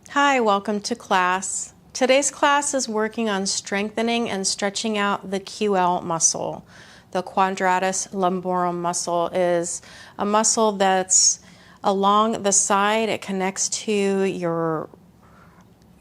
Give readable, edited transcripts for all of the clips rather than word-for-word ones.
Hi, welcome to class. Today's class is working on strengthening and stretching out the QL muscle. The Quadratus Lumborum muscle is a muscle that's along the side. It connects to your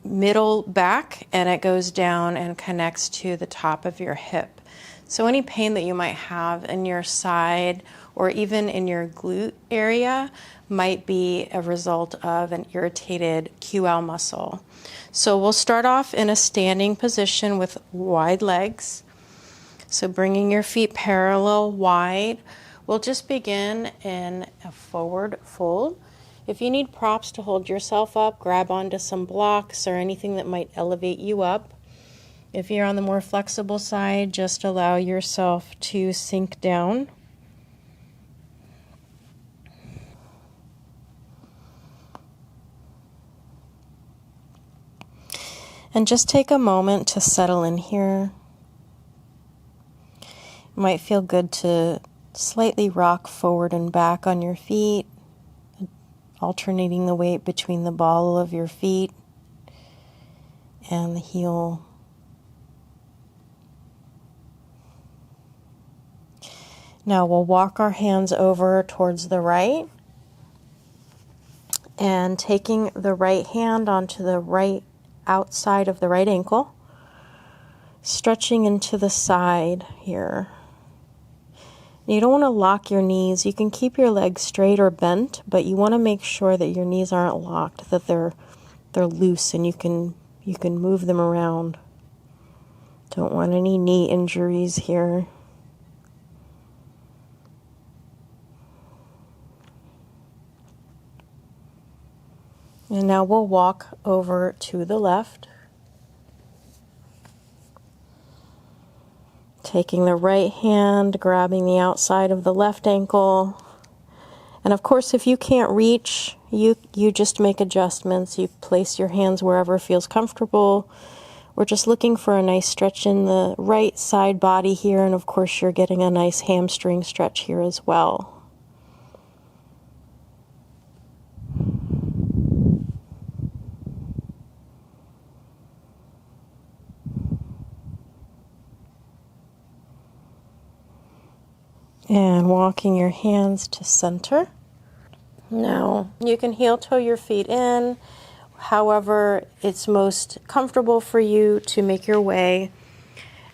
middle back and it goes down and connects to the top of your hip. So any pain that you might have in your side or even in your glute area might be a result of an irritated QL muscle. So we'll start off in a standing position with wide legs. So bringing your feet parallel wide. We'll just begin in a forward fold. If you need props to hold yourself up, grab onto some blocks or anything that might elevate you up. If you're on the more flexible side, just allow yourself to sink down. And just take a moment to settle in here. It might feel good to slightly rock forward and back on your feet, alternating the weight between the ball of your feet and the heel. Now we'll walk our hands over towards the right and taking the right hand onto the right outside of the right ankle, stretching into the side here. You don't want to lock your knees. You can keep your legs straight or bent, but you want to make sure that your knees aren't locked, that they're loose and you can move them around. Don't want any knee injuries here. And now we'll walk over to the left, taking the right hand, grabbing the outside of the left ankle. And of course, if you can't reach, you just make adjustments. You place your hands wherever feels comfortable. We're just looking for a nice stretch in the right side body here, and of course you're getting a nice hamstring stretch here as well. And walking your hands to center. Now, you can heel toe your feet in. However, it's most comfortable for you to make your way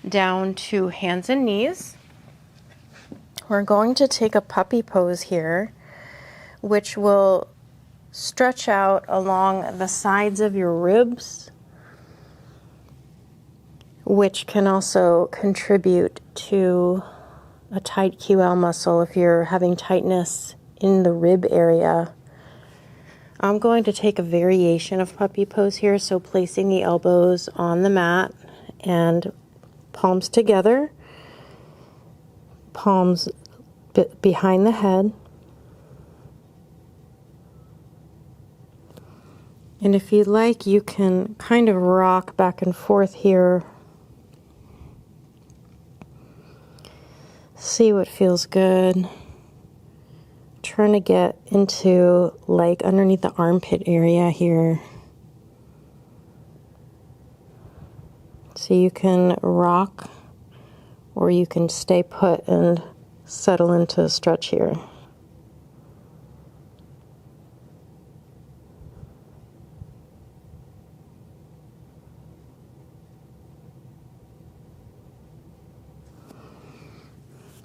down to hands and knees. We're going to take a puppy pose here, which will stretch out along the sides of your ribs, which can also contribute to a tight QL muscle if you're having tightness in the rib area. I'm going to take a variation of puppy pose here, so placing the elbows on the mat and palms together, palms behind the head. And if you'd like, you can kind of rock back and forth here. See what feels good. Trying to get into like underneath the armpit area here. So you can rock or you can stay put and settle into a stretch here.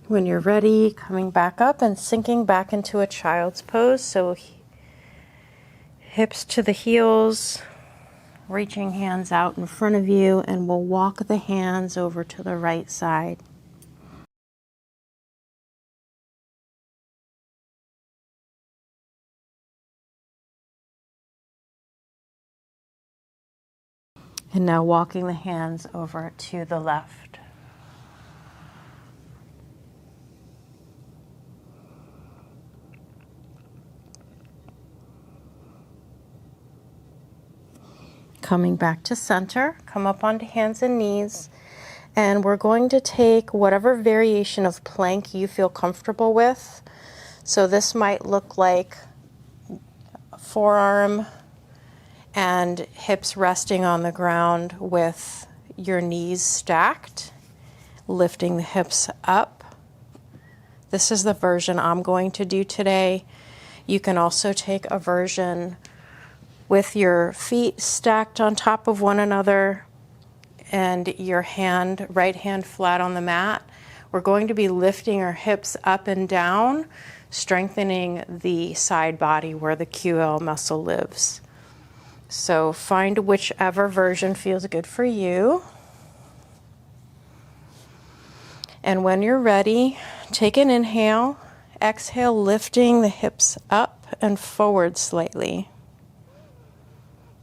When you're ready, coming back up and sinking back into a child's pose. So hips to the heels, reaching hands out in front of you, and we'll walk the hands over to the right side. And now walking the hands over to the left. Coming back to center, come up onto hands and knees, and we're going to take whatever variation of plank you feel comfortable with. So this might look like a forearm and and hips resting on the ground with your knees stacked, lifting the hips up. This is the version I'm going to do today. You can also take a version with your feet stacked on top of one another and your right hand flat on the mat. We're going to be lifting our hips up and down, strengthening the side body where the QL muscle lives. So find whichever version feels good for you. And when you're ready, take an inhale, exhale, lifting the hips up and forward slightly.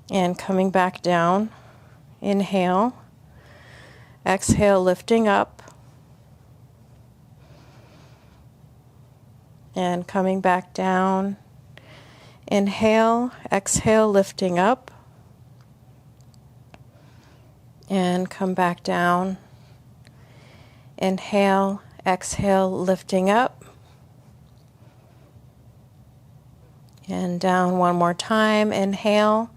And coming back down, inhale, exhale, lifting up, and coming back down, inhale, exhale, lifting up, and come back down, inhale, exhale, lifting up, and down one more time, inhale,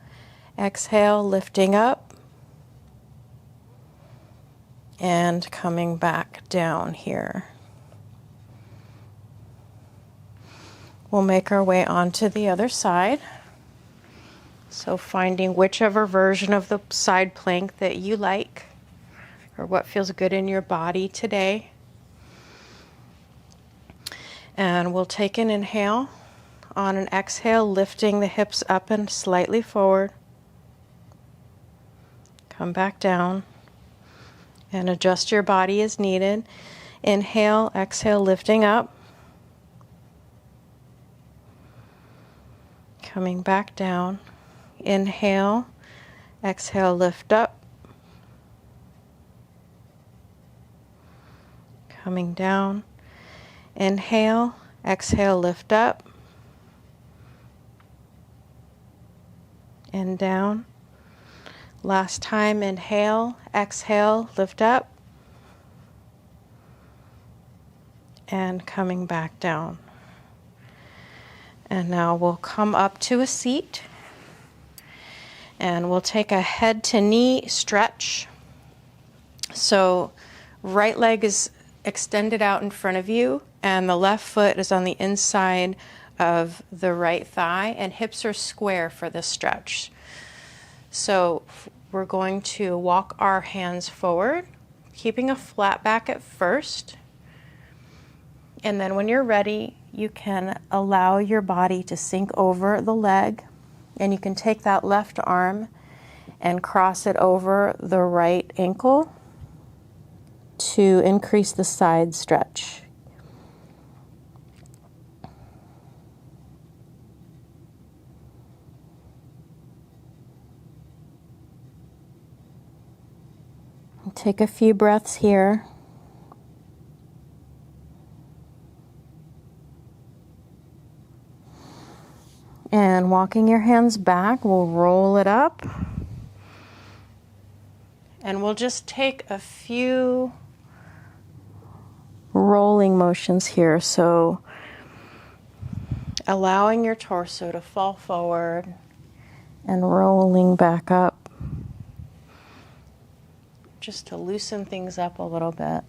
exhale, lifting up, and coming back down here. We'll make our way onto the other side. So finding whichever version of the side plank that you like or what feels good in your body today. And we'll take an inhale. On an exhale, lifting the hips up and slightly forward. Come back down and adjust your body as needed. Inhale, exhale, lifting up. Coming back down. Inhale, exhale, lift up. Coming down. Inhale, exhale, lift up. And down. Last time, inhale, exhale, lift up, and coming back down. And now we'll come up to a seat, and we'll take a head to knee stretch. So right leg is extended out in front of you, and the left foot is on the inside of the right thigh, and hips are square for this stretch. So we're going to walk our hands forward, keeping a flat back at first. And then when you're ready, you can allow your body to sink over the leg. And you can take that left arm and cross it over the right ankle to increase the side stretch. Take a few breaths here. And walking your hands back, we'll roll it up. And we'll just take a few rolling motions here. So allowing your torso to fall forward and rolling back up, just to loosen things up a little bit.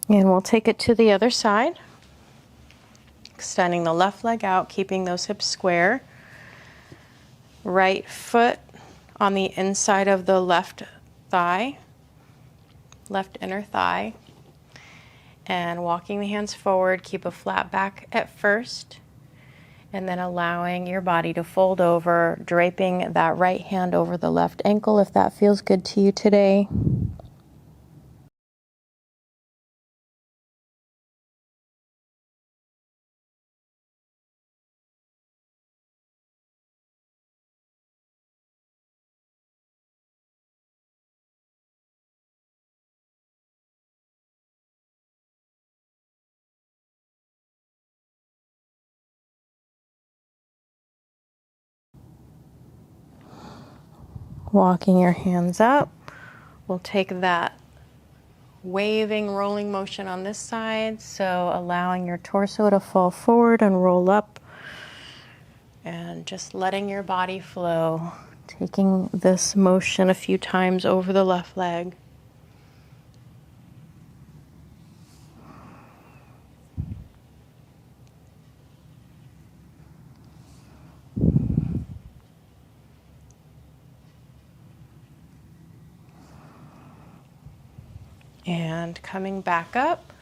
And we'll take it to the other side, extending the left leg out, keeping those hips square. Right foot on the inside of the left thigh, left inner thigh. And walking the hands forward, keep a flat back at first. And then allowing your body to fold over, draping that right hand over the left ankle if that feels good to you today. Walking your hands up, we'll take that waving, rolling motion on this side. So allowing your torso to fall forward and roll up, and just letting your body flow, taking this motion a few times over the left leg. And coming back up,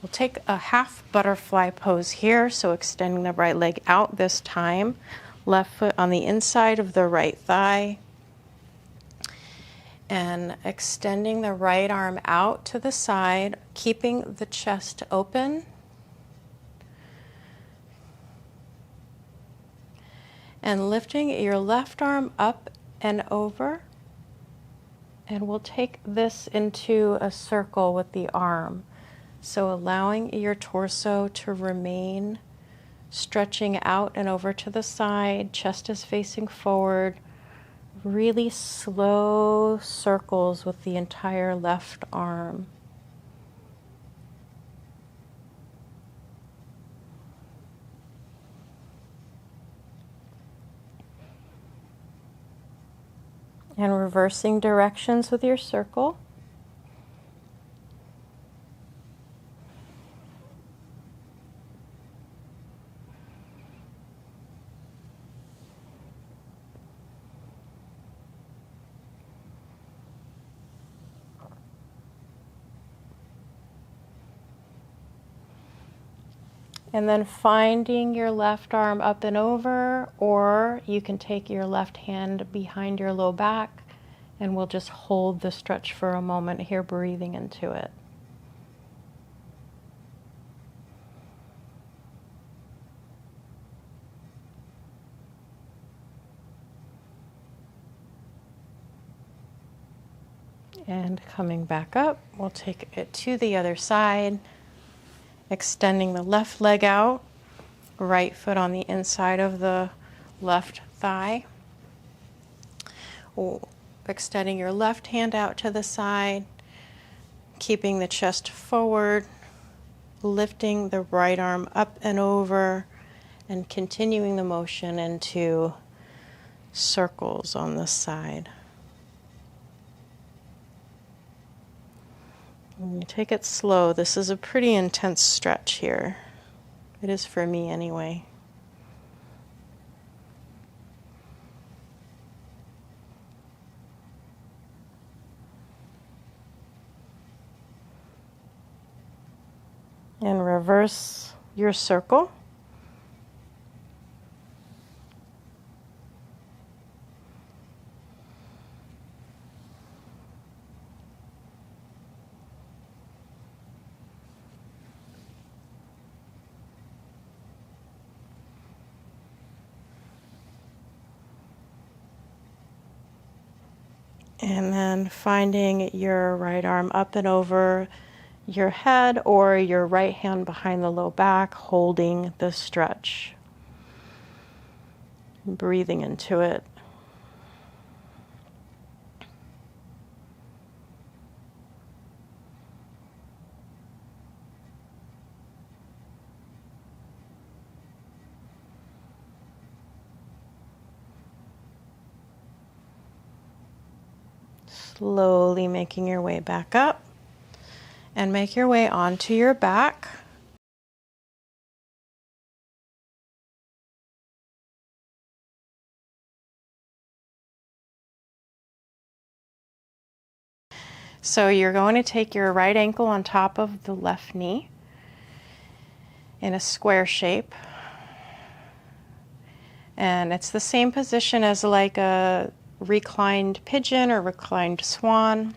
we'll take a half butterfly pose here. So extending the right leg out this time, left foot on the inside of the right thigh, and extending the right arm out to the side, keeping the chest open. And lifting your left arm up and over. And we'll take this into a circle with the arm. So allowing your torso to remain stretching out and over to the side, chest is facing forward, really slow circles with the entire left arm. And reversing directions with your circle. And then finding your left arm up and over, or you can take your left hand behind your low back, and we'll just hold the stretch for a moment here, breathing into it. And coming back up, we'll take it to the other side. Extending the left leg out, right foot on the inside of the left thigh. Extending your left hand out to the side, keeping the chest forward, lifting the right arm up and over, and continuing the motion into circles on this side. And you take it slow. This is a pretty intense stretch here. It is for me anyway. And reverse your circle. And then finding your right arm up and over your head, or your right hand behind the low back, holding the stretch. Breathing into it. Slowly making your way back up, and make your way onto your back. So you're going to take your right ankle on top of the left knee in a square shape. And it's the same position as like a reclined pigeon or reclined swan.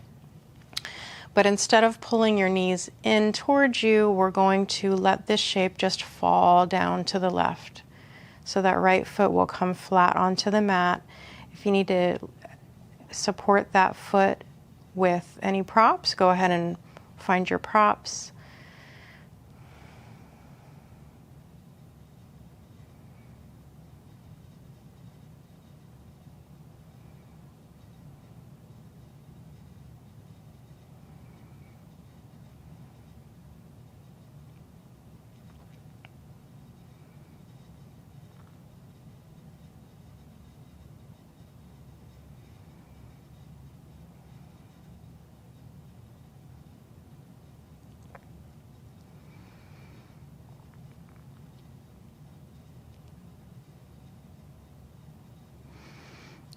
But instead of pulling your knees in towards you, we're going to let this shape just fall down to the left. So that right foot will come flat onto the mat. If you need to support that foot with any props, go ahead and find your props.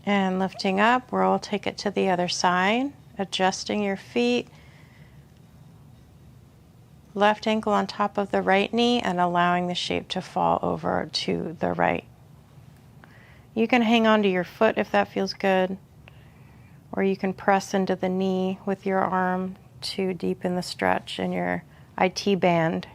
And lifting up, we'll take it to the other side, adjusting your feet. Left ankle on top of the right knee and allowing the shape to fall over to the right. You can hang on to your foot if that feels good, or you can press into the knee with your arm to deepen the stretch in your IT band.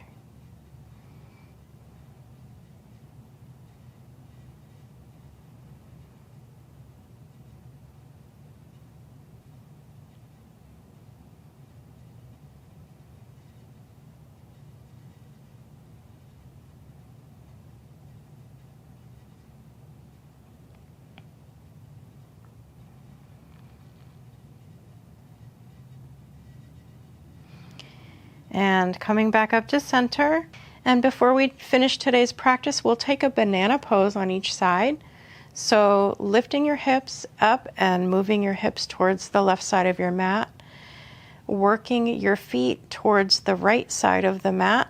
And coming back up to center. And before we finish today's practice, we'll take a banana pose on each side. So lifting your hips up and moving your hips towards the left side of your mat. Working your feet towards the right side of the mat.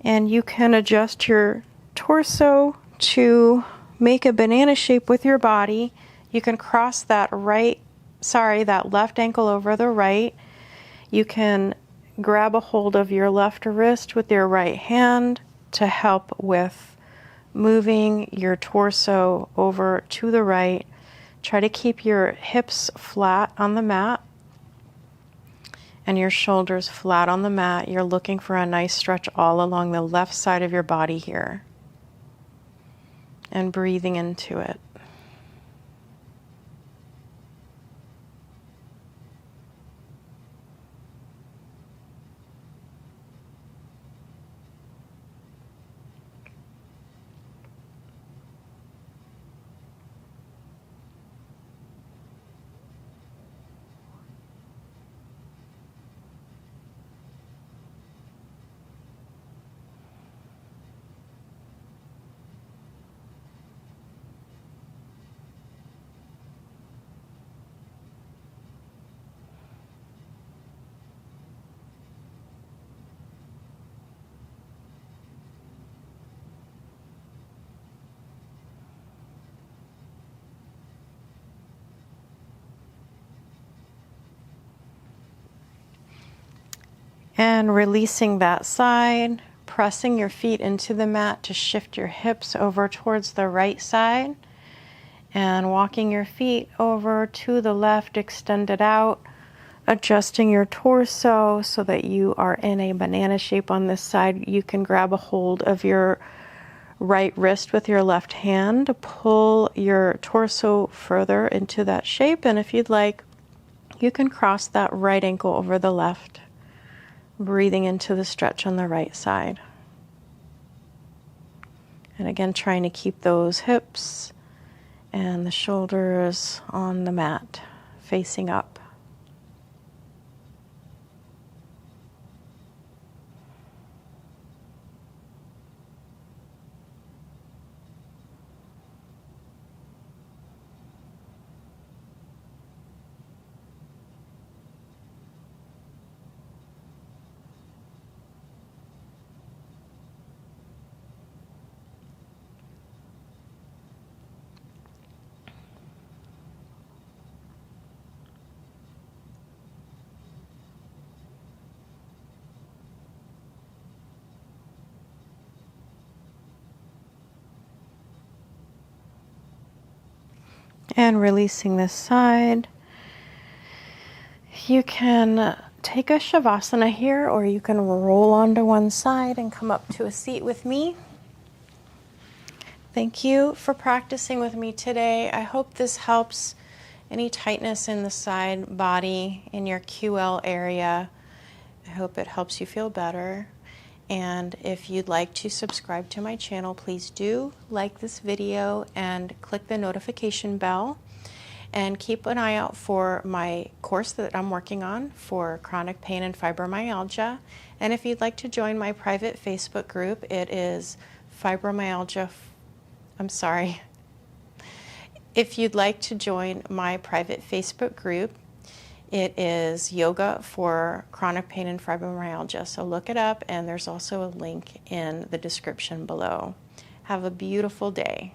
And you can adjust your torso to make a banana shape with your body. You can cross that left ankle over the right. You can grab a hold of your left wrist with your right hand to help with moving your torso over to the right. Try to keep your hips flat on the mat and your shoulders flat on the mat. You're looking for a nice stretch all along the left side of your body here. And breathing into it. And releasing that side, pressing your feet into the mat to shift your hips over towards the right side, and walking your feet over to the left, extended out, adjusting your torso so that you are in a banana shape on this side. You can grab a hold of your right wrist with your left hand, pull your torso further into that shape, and if you'd like, you can cross that right ankle over the left. Breathing into the stretch on the right side. And again, trying to keep those hips and the shoulders on the mat, facing up. And releasing this side. You can take a shavasana here, or you can roll onto one side and come up to a seat with me. Thank you for practicing with me today. I hope this helps any tightness in the side body, in your QL area. I hope it helps you feel better. And if you'd like to subscribe to my channel, please do like this video and click the notification bell. And keep an eye out for my course that I'm working on for chronic pain and fibromyalgia. And if you'd like to join my private Facebook group, it is If you'd like to join my private Facebook group, it is Yoga for Chronic Pain and Fibromyalgia. So look it up, and there's also a link in the description below. Have a beautiful day.